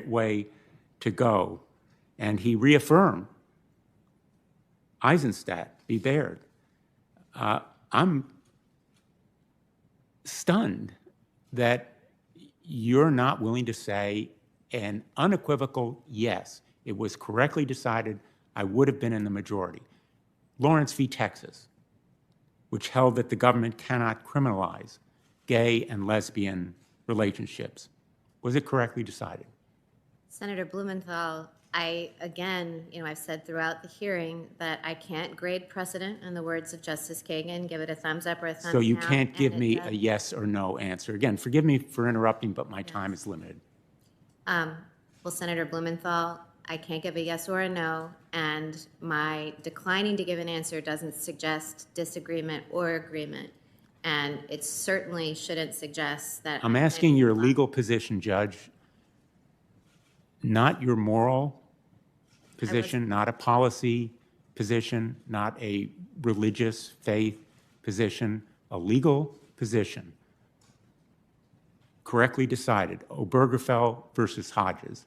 way to go. And he reaffirmed Eisenstadt v. Baird. I'm stunned that you're not willing to say an unequivocal yes, it was correctly decided, I would have been in the majority. Lawrence v. Texas, which held that the government cannot criminalize gay and lesbian relationships. Was it correctly decided? Senator Blumenthal, again, I've said throughout the hearing that I can't grade precedent, in the words of Justice Kagan, give it a thumbs up or a thumbs down. So you can't give me a yes or no answer. Again, forgive me for interrupting, but my time is limited. Well, Senator Blumenthal, I can't give a yes or a no, and my declining to give an answer doesn't suggest disagreement or agreement, and it certainly shouldn't suggest that I'm asking your legal position, Judge, not your moral position, not a policy position, not a religious faith position, a legal position. Correctly decided, Obergefell versus Hodges.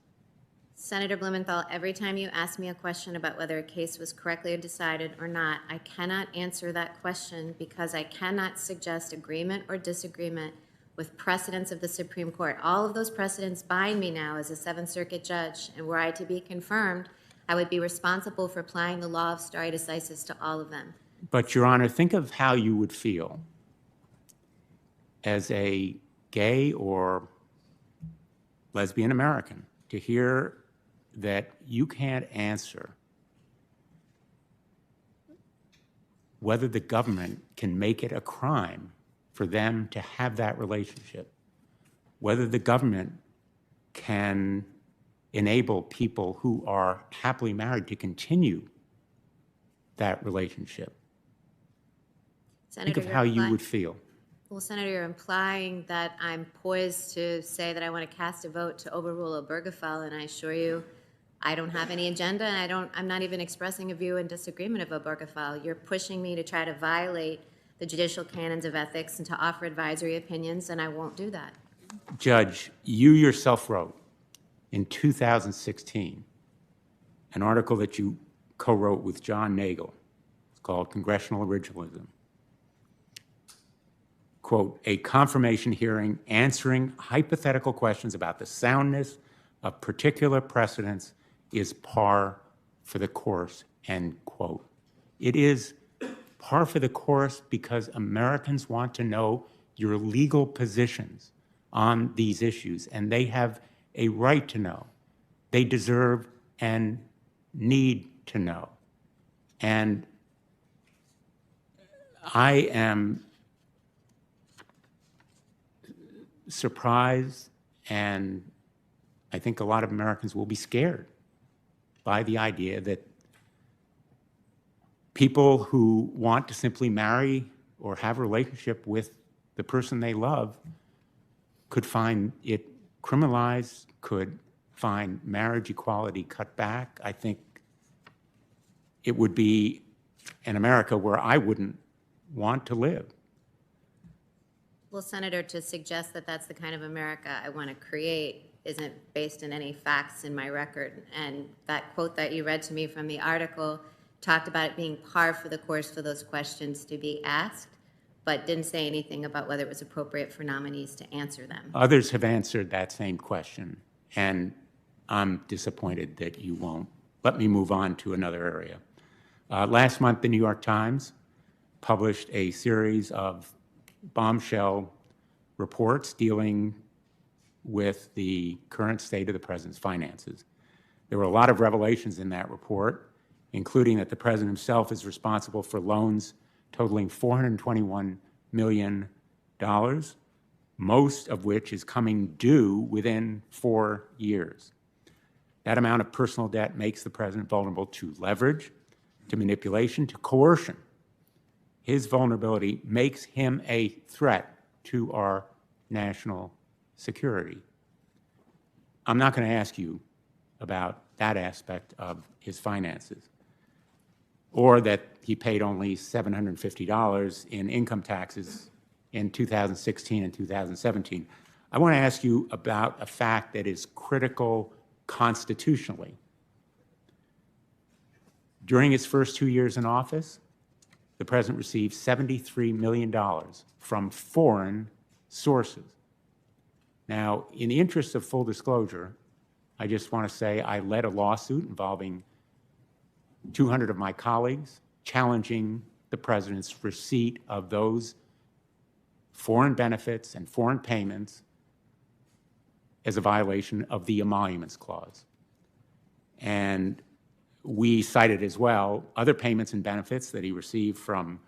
Senator Blumenthal, every time you ask me a question about whether a case was correctly decided or not, I cannot answer that question because I cannot suggest agreement or disagreement with precedents of the Supreme Court. All of those precedents bind me now as a Seventh Circuit judge, and were I to be confirmed, I would be responsible for applying the law of stare decisis to all of them. But, Your Honor, think of how you would feel as a gay or lesbian American to hear that you can't answer whether the government can make it a crime for them to have that relationship, whether the government can enable people who are happily married to continue that relationship. Senator, think of how you would feel. Well, Senator, you're implying that I'm poised to say that I want to cast a vote to overrule Obergefell, and I assure you I don't have any agenda, and I'm not even expressing a view in disagreement of Obergefell. You're pushing me to try to violate the judicial canons of ethics and to offer advisory opinions, and I won't do that. Judge, you yourself wrote in 2016 an article that you co-wrote with John Nagel. It's called Congressional Originalism. Quote, a confirmation hearing answering hypothetical questions about the soundness of particular precedents is par for the course, end quote. It is par for the course because Americans want to know your legal positions on these issues, and they have a right to know. They deserve and need to know. And I am surprised, and I think a lot of Americans will be scared by the idea that people who want to simply marry or have a relationship with the person they love could find it criminalized, could find marriage equality cut back. I think it would be an America where I wouldn't want to live. Well, Senator, to suggest that that's the kind of America I want to create isn't based in any facts in my record. And that quote that you read to me from the article talked about it being par for the course for those questions to be asked, but didn't say anything about whether it was appropriate for nominees to answer them. Others have answered that same question, and I'm disappointed that you won't. Let me move on to another area. Last month, the New York Times published a series of bombshell reports dealing with the current state of the president's finances. There were a lot of revelations in that report, including that the president himself is responsible for loans totaling $421 million, most of which is coming due within 4 years. That amount of personal debt makes the president vulnerable to leverage, to manipulation, to coercion. His vulnerability makes him a threat to our national security. I'm not going to ask you about that aspect of his finances, or that he paid only $750 in income taxes in 2016 and 2017. I want to ask you about a fact that is critical constitutionally. During his first 2 years in office, the president received $73 million from foreign sources. Now, in the interest of full disclosure, I just want to say I led a lawsuit involving 200 of my colleagues challenging the president's receipt of those foreign benefits and foreign payments as a violation of the Emoluments Clause. And we cited as well other payments and benefits that he received from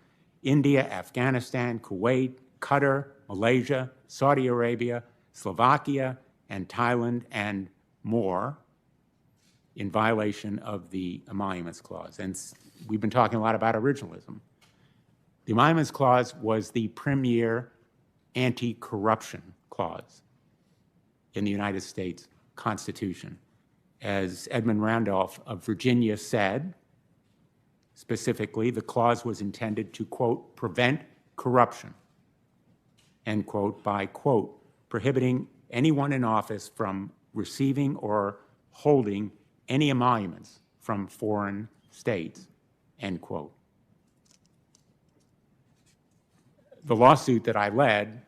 India, Afghanistan, Kuwait, Qatar, Malaysia, Saudi Arabia, Slovakia, and Thailand, and more, in violation of the Emoluments Clause. And we've been talking a lot about originalism. The Emoluments Clause was the premier anti-corruption clause in the United States Constitution. As Edmund Randolph of Virginia said, specifically, the clause was intended to, quote, prevent corruption, end quote, by, quote, prohibiting anyone in office from receiving or holding any emoluments from foreign states, end quote. The lawsuit that I led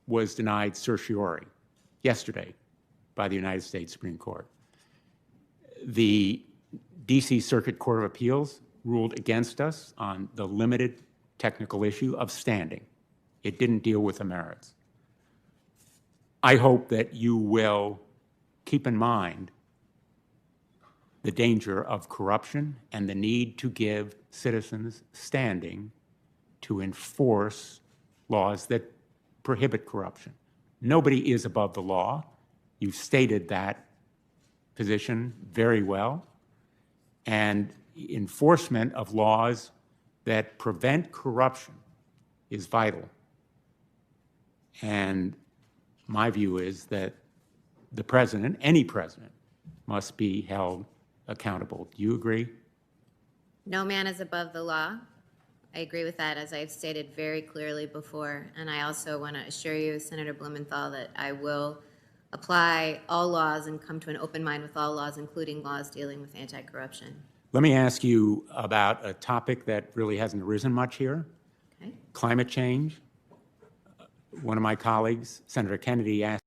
was denied certiorari yesterday by the United States Supreme Court. The DC Circuit Court of Appeals ruled against us on the limited technical issue of standing. It didn't deal with the merits. I hope that you will keep in mind the danger of corruption and the need to give citizens standing to enforce laws that prohibit corruption. Nobody is above the law. You've stated that position very well. And enforcement of laws that prevent corruption is vital. And my view is that the president, any president, must be held accountable. Do you agree? No man is above the law. I agree with that, as I've stated very clearly before. And I also want to assure you, Senator Blumenthal, that I will apply all laws and come to an open mind with all laws, including laws dealing with anti-corruption. Let me ask you about a topic that really hasn't arisen much here. Okay. Climate change. One of my colleagues, Senator Kennedy, asked